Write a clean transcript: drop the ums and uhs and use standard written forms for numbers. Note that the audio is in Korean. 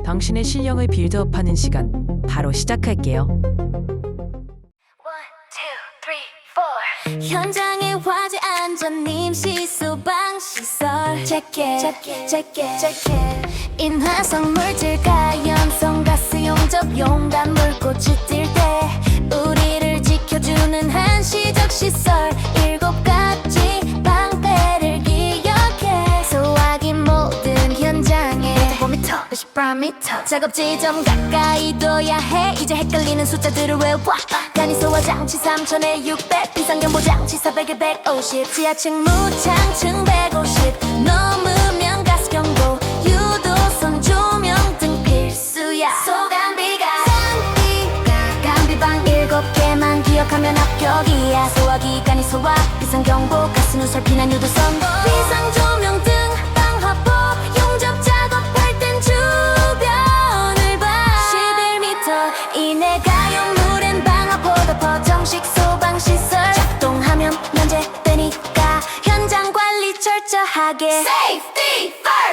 당신의 실력을 빌드업하는 시간 바로 시작할게요. 현장에 화재 안전 임시 소방 시설 체크 인화성 물질 가연성 가스 용접 용감 물꽃이 뜰 때 우리를 지켜주는 한시적 시설 7가지 방패를 기억해 소화기 모든 현장에 5m 98m 작업 지점 가까이 둬야 해 이제 헷갈리는 숫자들을 외워 간이 소화 장치 3000에 600 비상경보 장치 400에 150 지하층 무창층 150 넘으면 가스경보 유도선 조명 등 필수야 소감비가 감비방 7개만 기억하면 합격이야 소화기 간이 소화 비상경보 가스 누설 피난 유도선 비상조명 등 방화포 용접 작업할 땐 주변을 봐 11m 이내 가용물엔 방화포 덮어 정식 소방시설 작동하면 면제되니까 현장 관리 철저하게 Safety first